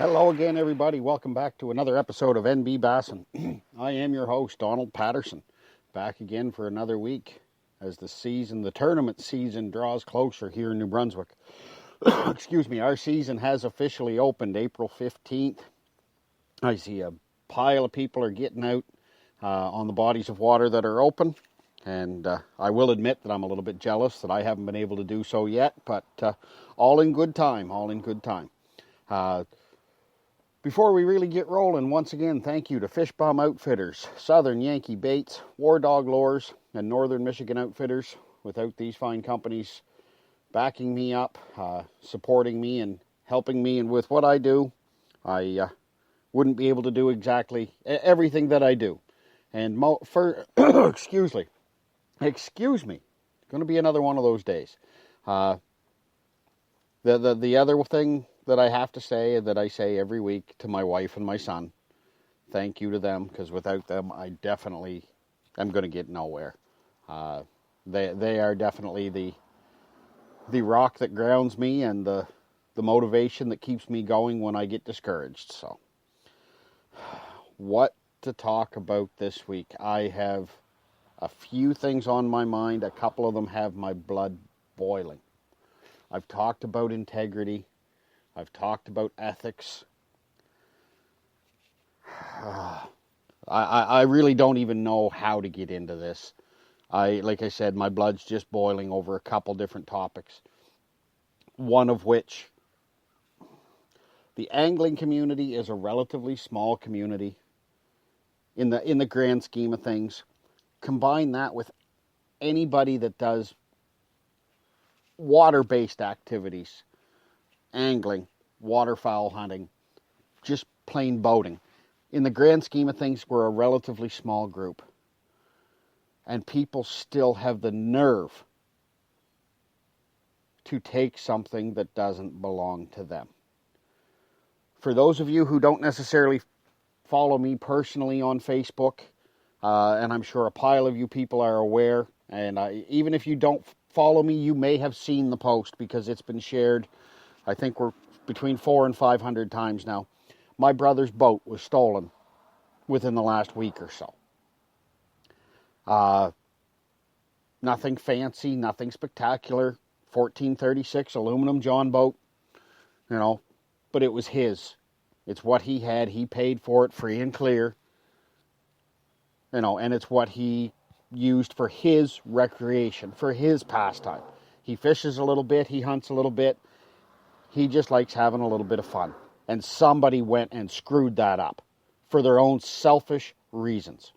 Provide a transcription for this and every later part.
Hello again, everybody. Welcome back to another episode of NB Bassin. I am your host, Donald Patterson, back again for another week as the tournament season draws closer here in New Brunswick. Excuse me, our season has officially opened April 15th. I see a pile of people are getting out on the bodies of water that are open, and I will admit that I'm a little bit jealous that I haven't been able to do so yet, but all in good time, all in good time. Before we really get rolling, once again, thank you to Fish Bum Outfitters, Southern Yankee Baits, War Dog Lures, and Northern Michigan Outfitters. Without these fine companies backing me up, supporting me, and helping me and with what I do, I wouldn't be able to do exactly everything that I do. And excuse me, it's going to be another one of those days. The other thing that I have to say, that I say every week to my wife and my son, thank you to them, because without them, I definitely am going to get nowhere. They are definitely the rock that grounds me and the motivation that keeps me going when I get discouraged. So, what to talk about this week? I have a few things on my mind. A couple of them have my blood boiling. I've talked about integrity. I've talked about ethics. I really don't even know how to get into this. Like I said, my blood's just boiling over a couple different topics. One of which, the angling community is a relatively small community in the grand scheme of things. Combine that with anybody that does water-based activities, angling, waterfowl hunting, just plain boating. In the grand scheme of things, we're a relatively small group. And people still have the nerve to take something that doesn't belong to them. For those of you who don't necessarily follow me personally on Facebook, and I'm sure a pile of you people are aware, and even if you don't follow me, you may have seen the post because it's been shared. I think we're between 400 and 500 times now. My brother's boat was stolen within the last week or so. Nothing fancy, nothing spectacular. 1436 aluminum John boat, but it was his. It's what he had. He paid for it free and clear. And it's what he used for his recreation, for his pastime. He fishes a little bit, he hunts a little bit. He just likes having a little bit of fun. And somebody went and screwed that up for their own selfish reasons.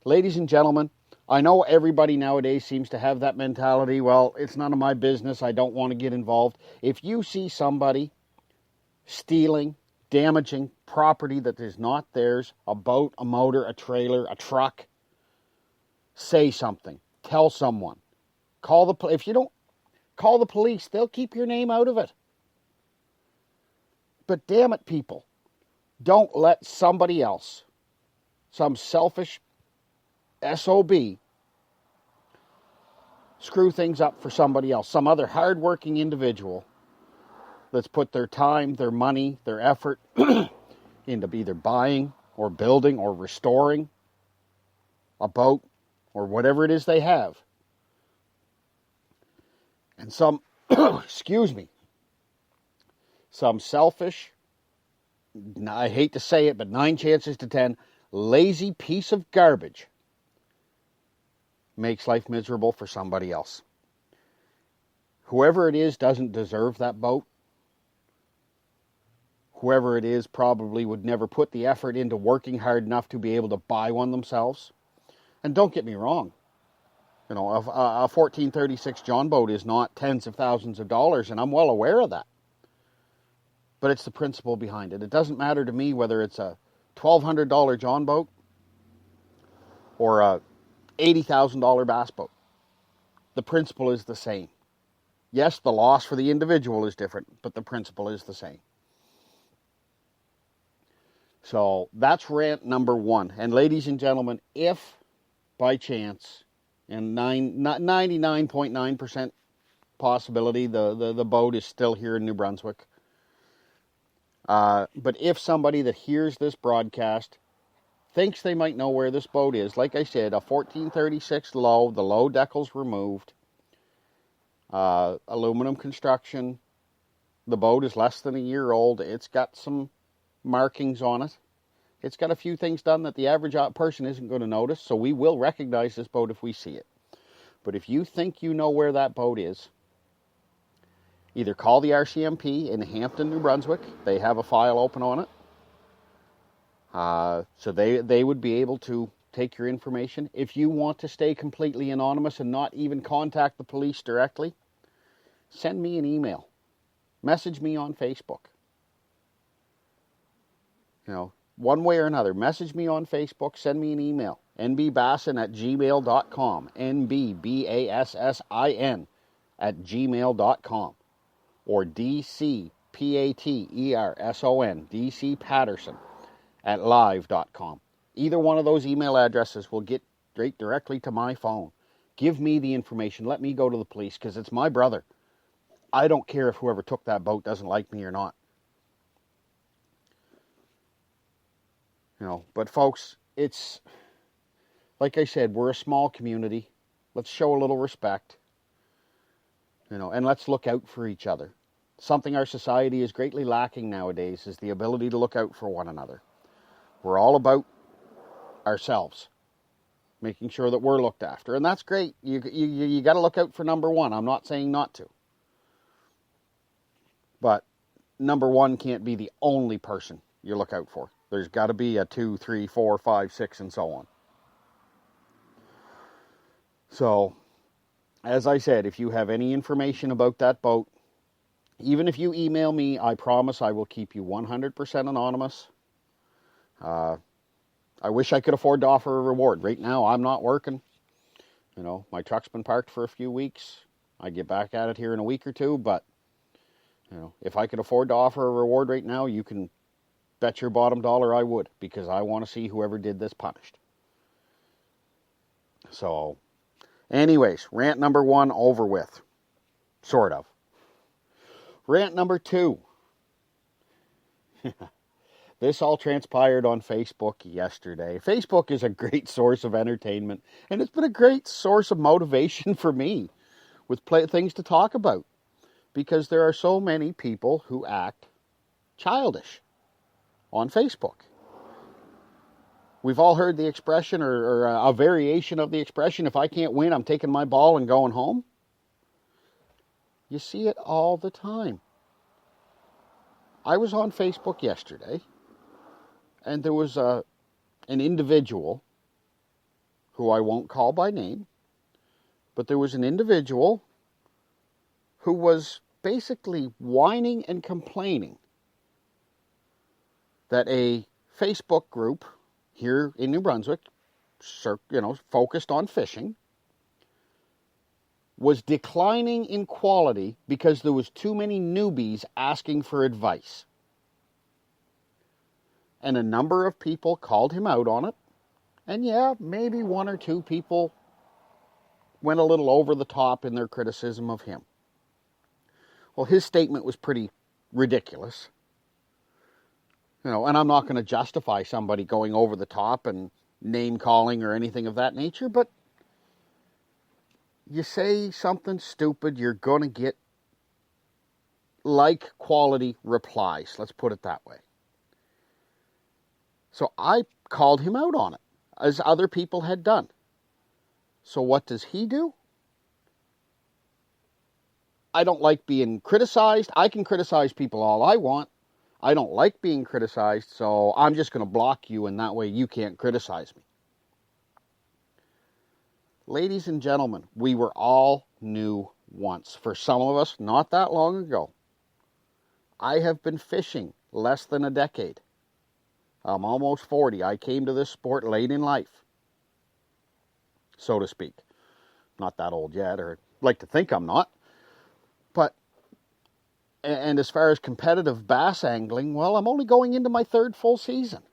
Ladies and gentlemen, I know everybody nowadays seems to have that mentality. Well, it's none of my business. I don't want to get involved. If you see somebody stealing, damaging property that is not theirs, a boat, a motor, a trailer, a truck, say something. Tell someone. Call the police. If you don't call the police, they'll keep your name out of it. But damn it, people, don't let somebody else, some selfish SOB, screw things up for somebody else, some other hardworking individual that's put their time, their money, their effort into either buying or building or restoring a boat or whatever it is they have. And some, some selfish, I hate to say it, but 9 chances to 10, lazy piece of garbage makes life miserable for somebody else. Whoever it is doesn't deserve that boat. Whoever it is probably would never put the effort into working hard enough to be able to buy one themselves. And don't get me wrong. A 1436 John boat is not tens of thousands of dollars, and I'm well aware of that. But it's the principle behind it. It doesn't matter to me whether it's a $1,200 John boat or a $80,000 bass boat. The principle is the same. Yes, the loss for the individual is different, but the principle is the same. So that's rant number 1. And ladies and gentlemen, if by chance, and 99.9% possibility, the boat is still here in New Brunswick, But if somebody that hears this broadcast thinks they might know where this boat is, like I said, a 1436 low, the low decal's removed, aluminum construction. The boat is less than a year old. It's got some markings on it. It's got a few things done that the average person isn't going to notice, so we will recognize this boat if we see it. But if you think you know where that boat is, either call the RCMP in Hampton, New Brunswick. They have a file open on it. So they would be able to take your information. If you want to stay completely anonymous and not even contact the police directly, send me an email. Message me on Facebook. You know, one way or another, message me on Facebook, send me an email. nbbassin@gmail.com. NBBASSIN @gmail.com. Or DCPATERSON, DC Patterson @live.com. Either one of those email addresses will get straight directly to my phone. Give me the information. Let me go to the police, because it's my brother. I don't care if whoever took that boat doesn't like me or not. You know, but folks, it's, like I said, we're a small community. Let's show a little respect. You know, and let's look out for each other. Something our society is greatly lacking nowadays is the ability to look out for one another. We're all about ourselves, making sure that we're looked after, and that's great. You got to look out for number one. I'm not saying not to, but number one can't be the only person you look out for. There's got to be a 2, 3, 4, 5, 6, and so on. So, as I said, if you have any information about that boat, even if you email me, I promise I will keep you 100% anonymous. I wish I could afford to offer a reward. Right now, I'm not working. You know, my truck's been parked for a few weeks. I get back at it here in a week or two, but, you know, if I could afford to offer a reward right now, you can bet your bottom dollar I would, because I want to see whoever did this punished. So, anyways, rant number 1 over with. Sort of. Rant number 2. This all transpired on Facebook yesterday. Facebook is a great source of entertainment, and it's been a great source of motivation for me with things to talk about, because there are so many people who act childish on Facebook. We've all heard the expression, or a variation of the expression, if I can't win, I'm taking my ball and going home. You see it all the time. I was on Facebook yesterday, and there was an individual who I won't call by name, but there was an individual who was basically whining and complaining that a Facebook group here in New Brunswick, focused on fishing, was declining in quality because there was too many newbies asking for advice. And a number of people called him out on it. And yeah, maybe 1 or 2 people went a little over the top in their criticism of him. Well, his statement was pretty ridiculous. You know, and I'm not going to justify somebody going over the top and name-calling or anything of that nature, but you say something stupid, you're going to get like-quality replies. Let's put it that way. So I called him out on it, as other people had done. So what does he do? I don't like being criticized. I can criticize people all I want. I don't like being criticized, so I'm just going to block you, and that way you can't criticize me. Ladies and gentlemen, we were all new once. For some of us, not that long ago. I have been fishing less than a decade. I'm almost 40. I came to this sport late in life, so to speak. Not that old yet, or I'd like to think I'm not. But, and as far as competitive bass angling, well, I'm only going into my 3rd full season.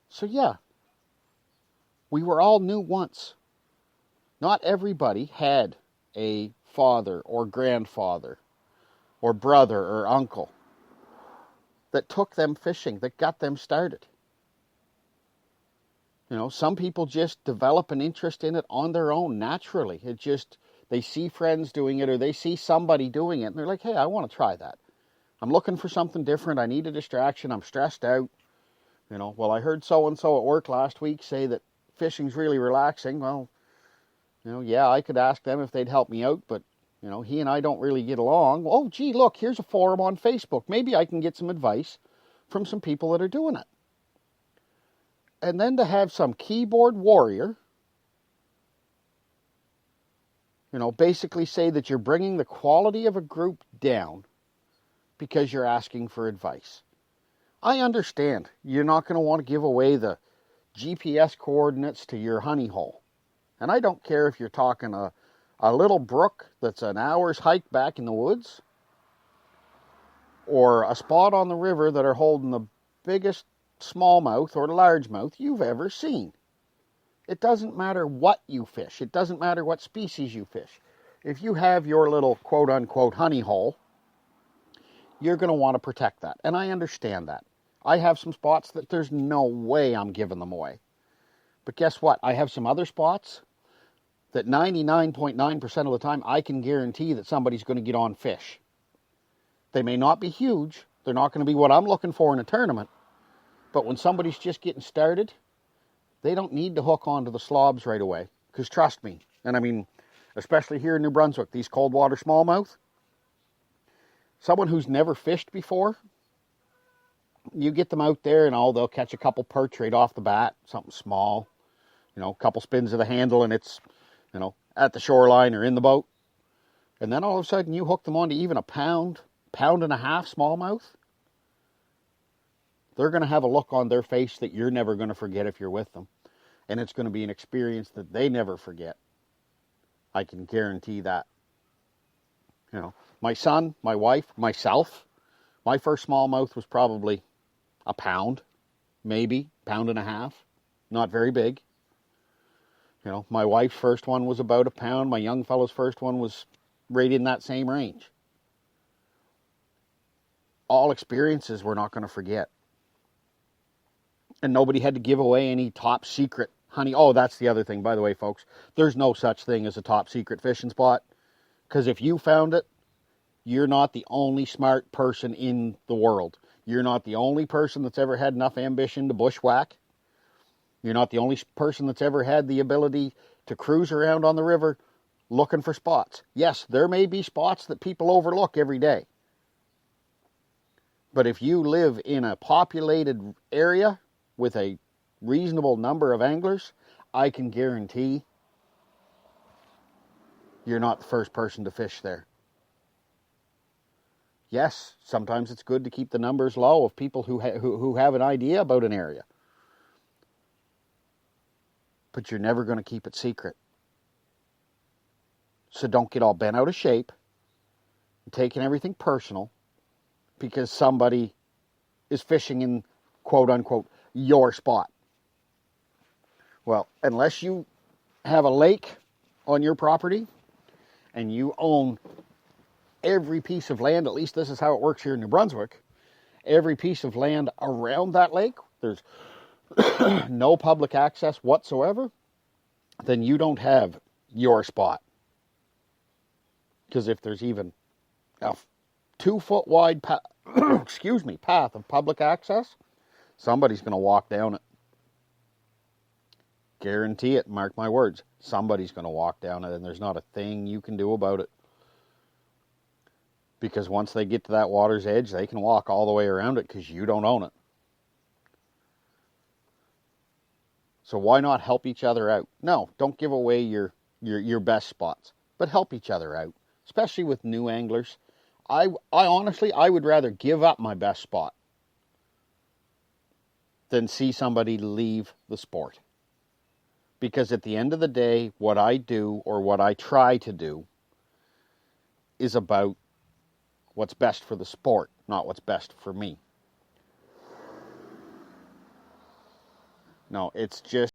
So yeah, we were all new once. Not everybody had a father or grandfather or brother or uncle that took them fishing, that got them started. You know, some people just develop an interest in it on their own naturally. It just, they see friends doing it or they see somebody doing it and they're like, hey, I want to try that. I'm looking for something different. I need a distraction. I'm stressed out. You know, well, I heard so-and-so at work last week say that fishing's really relaxing. Well, you know, yeah, I could ask them if they'd help me out, but, you know, he and I don't really get along. Oh, gee, look, here's a forum on Facebook. Maybe I can get some advice from some people that are doing it. And then to have some keyboard warrior, you know, basically say that you're bringing the quality of a group down because you're asking for advice. I understand you're not going to want to give away the GPS coordinates to your honey hole. And I don't care if you're talking a little brook that's an hour's hike back in the woods or a spot on the river that are holding the biggest smallmouth or largemouth you've ever seen. It doesn't matter what you fish. It doesn't matter what species you fish. If you have your little quote-unquote honey hole, you're going to want to protect that. And I understand that. I have some spots that there's no way I'm giving them away. But guess what? I have some other spots that 99.9% of the time I can guarantee that somebody's going to get on fish. They may not be huge. They're not going to be what I'm looking for in a tournament. But when somebody's just getting started, they don't need to hook onto the slobs right away. Because trust me, and I mean, especially here in New Brunswick, these cold water smallmouth, someone who's never fished before, you get them out there and they'll catch a couple perch right off the bat, something small, you know, a couple spins of the handle and it's, you know, at the shoreline or in the boat. And then all of a sudden you hook them onto even a pound and a half smallmouth. They're going to have a look on their face that you're never going to forget if you're with them. And it's going to be an experience that they never forget. I can guarantee that. You know, my son, my wife, myself, my first smallmouth was probably a pound, maybe, pound and a half. Not very big. You know, my wife's first one was about a pound. My young fellow's first one was right in that same range. All experiences we're not going to forget. And nobody had to give away any top secret honey. Oh, that's the other thing, by the way, folks. There's no such thing as a top secret fishing spot. Because if you found it, you're not the only smart person in the world. You're not the only person that's ever had enough ambition to bushwhack. You're not the only person that's ever had the ability to cruise around on the river looking for spots. Yes, there may be spots that people overlook every day. But if you live in a populated area with a reasonable number of anglers, I can guarantee you're not the first person to fish there. Yes, sometimes it's good to keep the numbers low of people who have an idea about an area. But you're never going to keep it secret. So don't get all bent out of shape and taking everything personal because somebody is fishing in, quote unquote, your spot. Well, unless you have a lake on your property and you own every piece of land, at least this is how it works here in New Brunswick, every piece of land around that lake, there's no public access whatsoever, then you don't have your spot. Because if there's even a 2-foot wide path of public access, somebody's going to walk down it. Guarantee it, mark my words. Somebody's going to walk down it and there's not a thing you can do about it. Because once they get to that water's edge, they can walk all the way around it because you don't own it. So why not help each other out? No, don't give away your best spots, but help each other out, especially with new anglers. I honestly, I would rather give up my best spot than see somebody leave the sport. Because at the end of the day, what I do or what I try to do is about what's best for the sport, not what's best for me. No, it's just